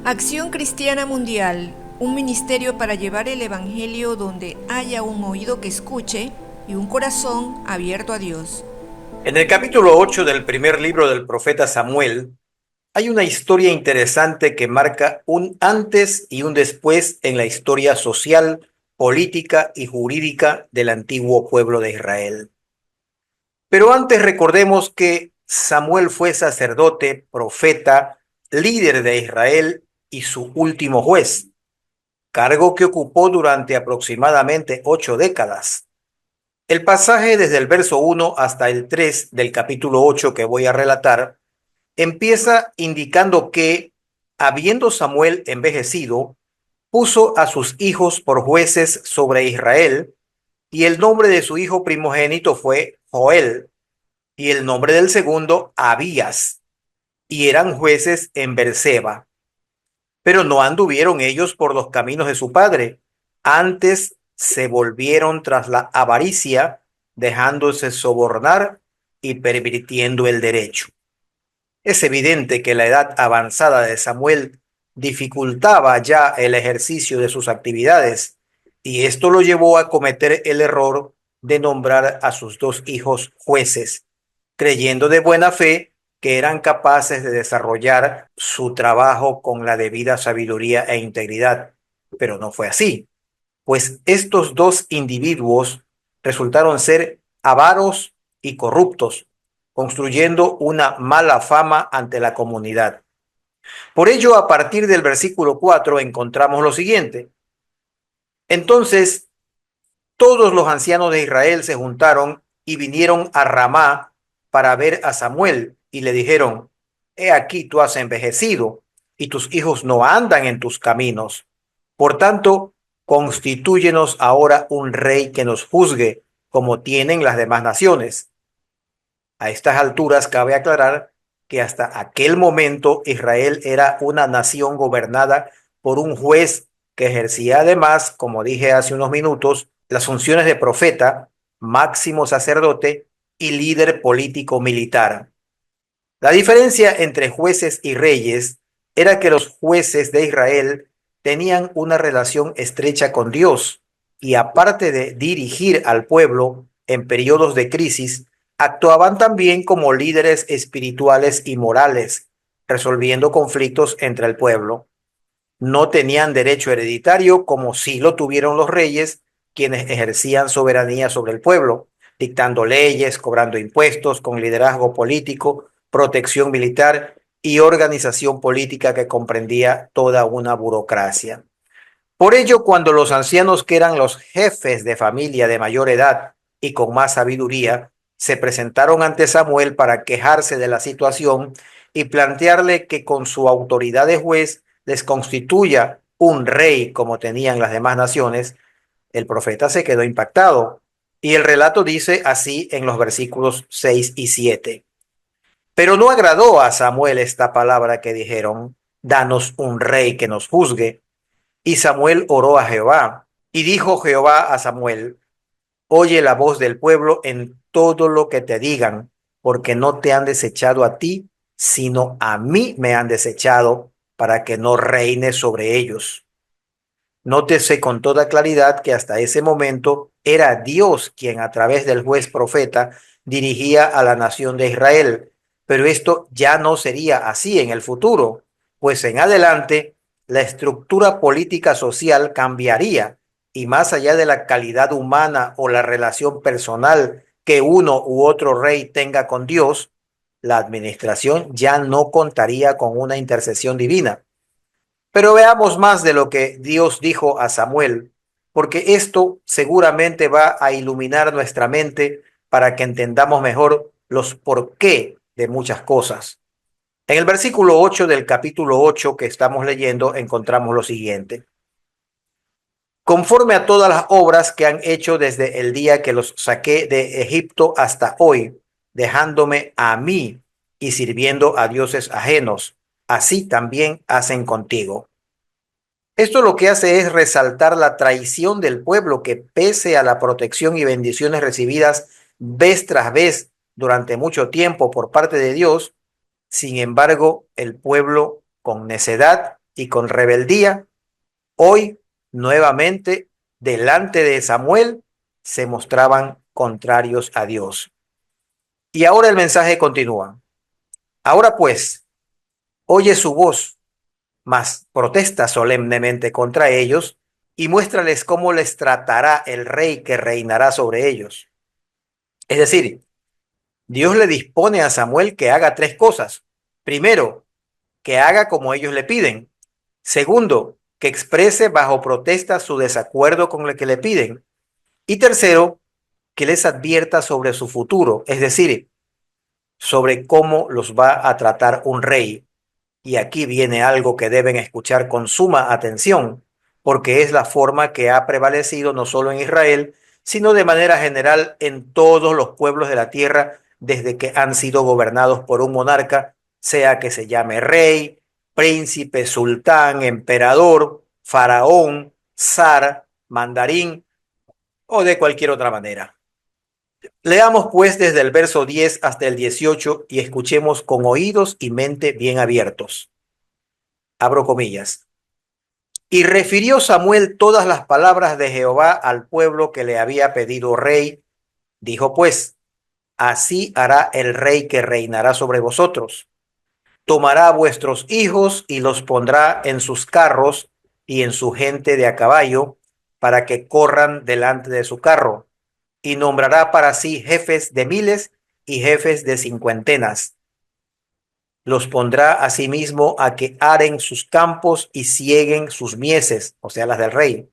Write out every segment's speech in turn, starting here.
Acción Cristiana Mundial, un ministerio para llevar el Evangelio donde haya un oído que escuche y un corazón abierto a Dios. En el capítulo 8 del primer libro del profeta Samuel, hay una historia interesante que marca un antes y un después en la historia social, política y jurídica del antiguo pueblo de Israel. Pero antes recordemos que Samuel fue sacerdote, profeta, líder de Israel y su último juez, cargo que ocupó durante aproximadamente 8 décadas. El pasaje desde el verso 1 hasta el 3 del capítulo 8 que voy a relatar empieza indicando que, habiendo Samuel envejecido, puso a sus hijos por jueces sobre Israel, y el nombre de su hijo primogénito fue Joel, y el nombre del segundo Abías, y eran jueces en Berseba. Pero no anduvieron ellos por los caminos de su padre, antes se volvieron tras la avaricia, dejándose sobornar y pervirtiendo el derecho. Es evidente que la edad avanzada de Samuel dificultaba ya el ejercicio de sus actividades, y esto lo llevó a cometer el error de nombrar a sus dos hijos jueces, creyendo de buena fe que eran capaces de desarrollar su trabajo con la debida sabiduría e integridad. Pero no fue así, pues estos dos individuos resultaron ser avaros y corruptos, construyendo una mala fama ante la comunidad. Por ello, a partir del versículo 4 encontramos lo siguiente. Entonces, todos los ancianos de Israel se juntaron y vinieron a Ramá para ver a Samuel y le dijeron, he aquí tú has envejecido y tus hijos no andan en tus caminos. Por tanto, constitúyenos ahora un rey que nos juzgue como tienen las demás naciones. A estas alturas cabe aclarar que hasta aquel momento Israel era una nación gobernada por un juez que ejercía además, como dije hace unos minutos, las funciones de profeta, máximo sacerdote y líder político militar. La diferencia entre jueces y reyes era que los jueces de Israel tenían una relación estrecha con Dios y aparte de dirigir al pueblo en periodos de crisis, actuaban también como líderes espirituales y morales, resolviendo conflictos entre el pueblo. No tenían derecho hereditario como sí lo tuvieron los reyes, quienes ejercían soberanía sobre el pueblo, dictando leyes, cobrando impuestos, con liderazgo político, protección militar y organización política que comprendía toda una burocracia. Por ello, cuando los ancianos, que eran los jefes de familia de mayor edad y con más sabiduría, se presentaron ante Samuel para quejarse de la situación y plantearle que con su autoridad de juez les constituya un rey como tenían las demás naciones, el profeta se quedó impactado. Y el relato dice así en los versículos 6 y 7. Pero no agradó a Samuel esta palabra que dijeron, danos un rey que nos juzgue. Y Samuel oró a Jehová, y dijo Jehová a Samuel, oye la voz del pueblo en todo lo que te digan, porque no te han desechado a ti, sino a mí me han desechado, para que no reine sobre ellos. Nótese con toda claridad que hasta ese momento era Dios quien a través del juez profeta dirigía a la nación de Israel, pero esto ya no sería así en el futuro, pues en adelante la estructura política social cambiaría y más allá de la calidad humana o la relación personal que uno u otro rey tenga con Dios, la administración ya no contaría con una intercesión divina. Pero veamos más de lo que Dios dijo a Samuel, porque esto seguramente va a iluminar nuestra mente para que entendamos mejor los por qué de muchas cosas. En el versículo 8 del capítulo 8 que estamos leyendo encontramos lo siguiente. Conforme a todas las obras que han hecho desde el día que los saqué de Egipto hasta hoy, dejándome a mí y sirviendo a dioses ajenos, así también hacen contigo. Esto lo que hace es resaltar la traición del pueblo que pese a la protección y bendiciones recibidas vez tras vez durante mucho tiempo por parte de Dios, sin embargo, el pueblo con necedad y con rebeldía, hoy nuevamente delante de Samuel se mostraban contrarios a Dios. Y ahora el mensaje continúa. Ahora pues, oye su voz, mas protesta solemnemente contra ellos y muéstrales cómo les tratará el rey que reinará sobre ellos. Es decir, Dios le dispone a Samuel que haga tres cosas. Primero, que haga como ellos le piden. Segundo, que exprese bajo protesta su desacuerdo con lo que le piden. Y tercero, que les advierta sobre su futuro, es decir, sobre cómo los va a tratar un rey. Y aquí viene algo que deben escuchar con suma atención, porque es la forma que ha prevalecido no solo en Israel, sino de manera general en todos los pueblos de la tierra desde que han sido gobernados por un monarca, sea que se llame rey, príncipe, sultán, emperador, faraón, zar, mandarín o de cualquier otra manera. Leamos pues desde el verso 10 hasta el 18 y escuchemos con oídos y mente bien abiertos. Abro comillas. Y refirió Samuel todas las palabras de Jehová al pueblo que le había pedido rey. Dijo pues, así hará el rey que reinará sobre vosotros. Tomará a vuestros hijos y los pondrá en sus carros y en su gente de a caballo para que corran delante de su carro. Y nombrará para sí jefes de miles y jefes de cincuentenas. Los pondrá asimismo a que aren sus campos y cieguen sus mieses, o sea, las del rey,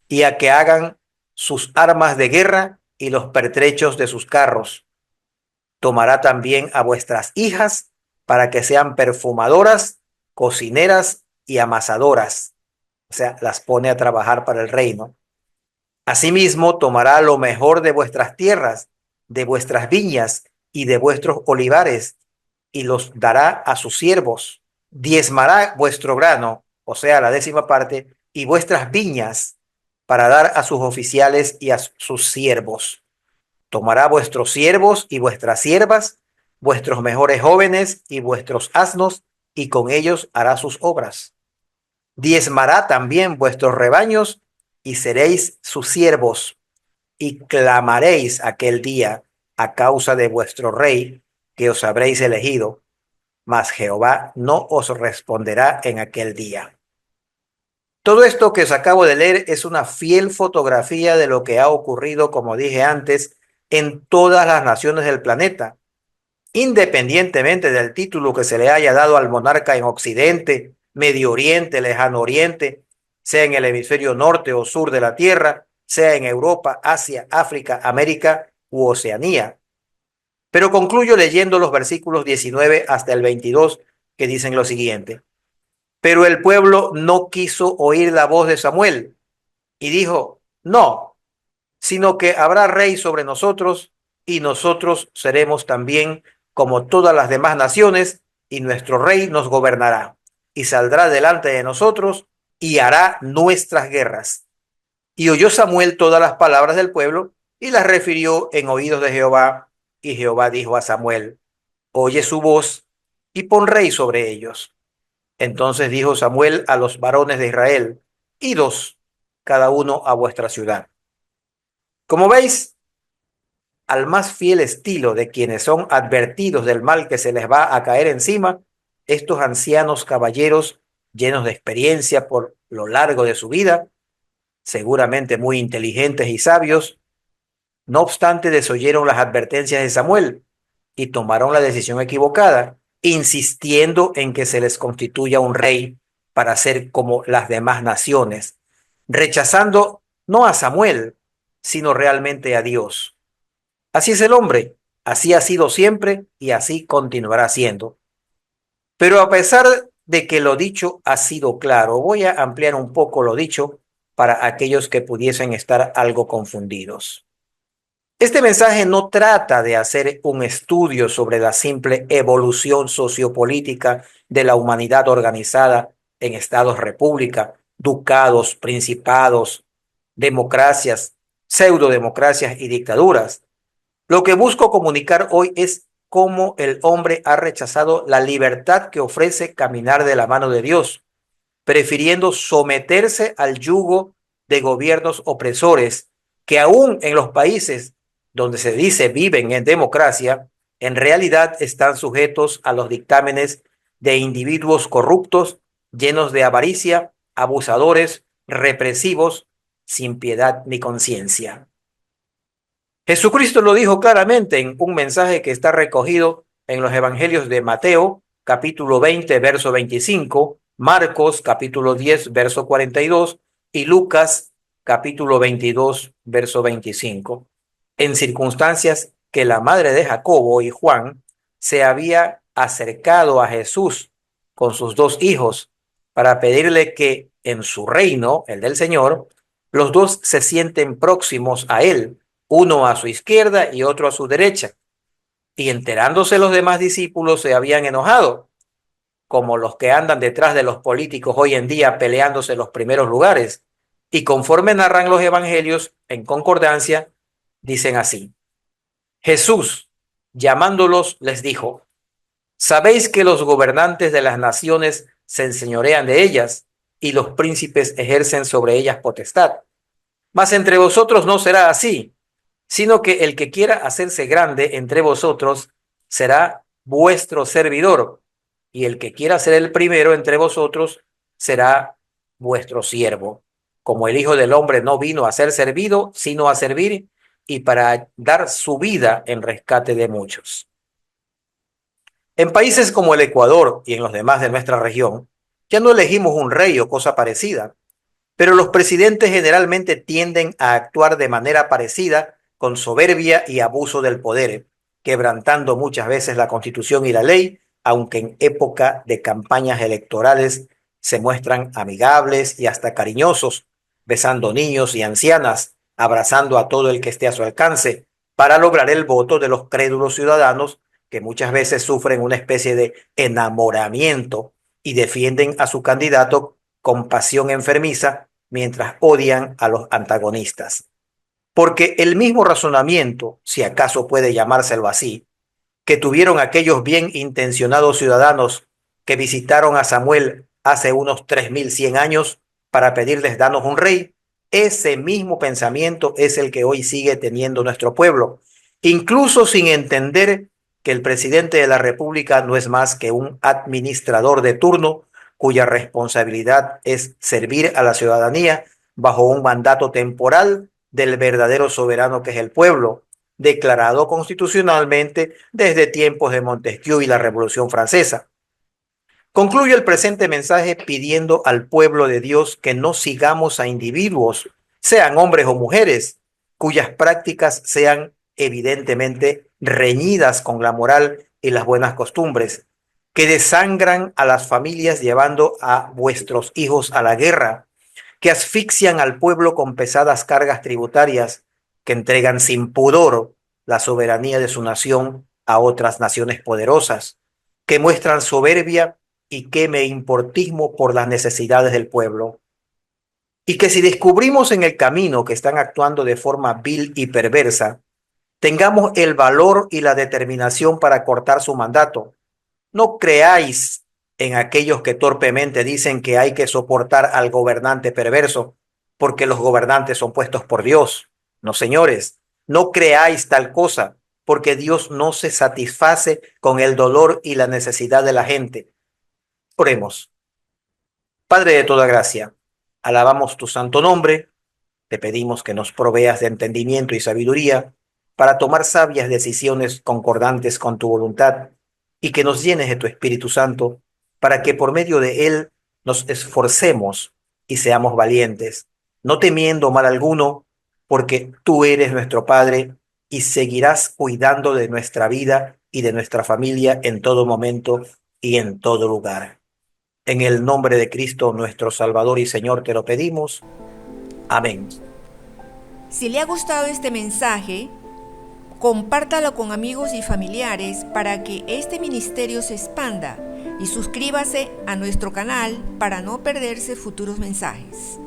y a que hagan sus armas de guerra y los pertrechos de sus carros. Tomará también a vuestras hijas para que sean perfumadoras, cocineras y amasadoras, o sea, las pone a trabajar para el reino. Asimismo, tomará lo mejor de vuestras tierras, de vuestras viñas y de vuestros olivares, y los dará a sus siervos. Diezmará vuestro grano, o sea, la décima parte, y vuestras viñas, para dar a sus oficiales y a sus siervos. Tomará vuestros siervos y vuestras siervas, vuestros mejores jóvenes y vuestros asnos, y con ellos hará sus obras. Diezmará también vuestros rebaños, y seréis sus siervos, y clamaréis aquel día a causa de vuestro rey que os habréis elegido, mas Jehová no os responderá en aquel día. Todo esto que os acabo de leer es una fiel fotografía de lo que ha ocurrido, como dije antes, en todas las naciones del planeta, independientemente del título que se le haya dado al monarca en Occidente, Medio Oriente, Lejano Oriente, sea en el hemisferio norte o sur de la Tierra, sea en Europa, Asia, África, América u Oceanía. Pero concluyo leyendo los versículos 19 hasta el 22 que dicen lo siguiente. Pero el pueblo no quiso oír la voz de Samuel y dijo, no, sino que habrá rey sobre nosotros y nosotros seremos también como todas las demás naciones y nuestro rey nos gobernará y saldrá delante de nosotros y hará nuestras guerras. Y oyó Samuel todas las palabras del pueblo y las refirió en oídos de Jehová. Y Jehová dijo a Samuel, oye su voz y pon rey sobre ellos. Entonces dijo Samuel a los varones de Israel, idos cada uno a vuestra ciudad. Como veis, al más fiel estilo de quienes son advertidos del mal que se les va a caer encima, estos ancianos caballeros llenos de experiencia por lo largo de su vida, seguramente muy inteligentes y sabios, no obstante desoyeron las advertencias de Samuel y tomaron la decisión equivocada, insistiendo en que se les constituya un rey para ser como las demás naciones, rechazando no a Samuel, sino realmente a Dios. Así es el hombre, así ha sido siempre y así continuará siendo. Pero a pesar de que lo dicho ha sido claro, voy a ampliar un poco lo dicho para aquellos que pudiesen estar algo confundidos. Este mensaje no trata de hacer un estudio sobre la simple evolución sociopolítica de la humanidad organizada en estados república, ducados, principados, democracias, pseudodemocracias y dictaduras. Lo que busco comunicar hoy es cómo el hombre ha rechazado la libertad que ofrece caminar de la mano de Dios prefiriendo someterse al yugo de gobiernos opresores que aún en los países donde se dice viven en democracia, en realidad están sujetos a los dictámenes de individuos corruptos, llenos de avaricia, abusadores, represivos, sin piedad ni conciencia. Jesucristo lo dijo claramente en un mensaje que está recogido en los evangelios de Mateo, capítulo 20, verso 25, Marcos, capítulo 10, verso 42, y Lucas, capítulo 22, verso 25, en circunstancias que la madre de Jacobo y Juan se había acercado a Jesús con sus dos hijos para pedirle que en su reino, el del Señor, los dos se sienten próximos a él, uno a su izquierda y otro a su derecha. Y enterándose los demás discípulos se habían enojado, como los que andan detrás de los políticos hoy en día peleándose los primeros lugares. Y conforme narran los evangelios en concordancia, dicen así: Jesús, llamándolos, les dijo: sabéis que los gobernantes de las naciones se enseñorean de ellas y los príncipes ejercen sobre ellas potestad. Mas entre vosotros no será así, sino que el que quiera hacerse grande entre vosotros será vuestro servidor, y el que quiera ser el primero entre vosotros será vuestro siervo. Como el Hijo del Hombre no vino a ser servido, sino a servir, y para dar su vida en rescate de muchos. En países como el Ecuador y en los demás de nuestra región, ya no elegimos un rey o cosa parecida, pero los presidentes generalmente tienden a actuar de manera parecida, con soberbia y abuso del poder, quebrantando muchas veces la Constitución y la ley, aunque en época de campañas electorales se muestran amigables y hasta cariñosos, besando niños y ancianas, abrazando a todo el que esté a su alcance, para lograr el voto de los crédulos ciudadanos que muchas veces sufren una especie de enamoramiento y defienden a su candidato con pasión enfermiza mientras odian a los antagonistas. Porque el mismo razonamiento, si acaso puede llamárselo así, que tuvieron aquellos bien intencionados ciudadanos que visitaron a Samuel hace unos 3100 años para pedirles danos un rey, ese mismo pensamiento es el que hoy sigue teniendo nuestro pueblo, incluso sin entender que el presidente de la República no es más que un administrador de turno cuya responsabilidad es servir a la ciudadanía bajo un mandato temporal del verdadero soberano que es el pueblo, declarado constitucionalmente desde tiempos de Montesquieu y la Revolución Francesa. Concluyo el presente mensaje pidiendo al pueblo de Dios que no sigamos a individuos, sean hombres o mujeres, cuyas prácticas sean evidentemente reñidas con la moral y las buenas costumbres, que desangran a las familias llevando a vuestros hijos a la guerra, que asfixian al pueblo con pesadas cargas tributarias, que entregan sin pudor la soberanía de su nación a otras naciones poderosas, que muestran soberbia y queme importismo por las necesidades del pueblo. Y que si descubrimos en el camino que están actuando de forma vil y perversa, tengamos el valor y la determinación para cortar su mandato. No creáis en aquellos que torpemente dicen que hay que soportar al gobernante perverso, porque los gobernantes son puestos por Dios. No, señores, no creáis tal cosa, porque Dios no se satisface con el dolor y la necesidad de la gente. Oremos. Padre de toda gracia, alabamos tu santo nombre, te pedimos que nos proveas de entendimiento y sabiduría para tomar sabias decisiones concordantes con tu voluntad y que nos llenes de tu Espíritu Santo para que por medio de él nos esforcemos y seamos valientes, no temiendo mal alguno, porque tú eres nuestro Padre y seguirás cuidando de nuestra vida y de nuestra familia en todo momento y en todo lugar. En el nombre de Cristo, nuestro Salvador y Señor, te lo pedimos. Amén. Si le ha gustado este mensaje, compártalo con amigos y familiares para que este ministerio se expanda y suscríbase a nuestro canal para no perderse futuros mensajes.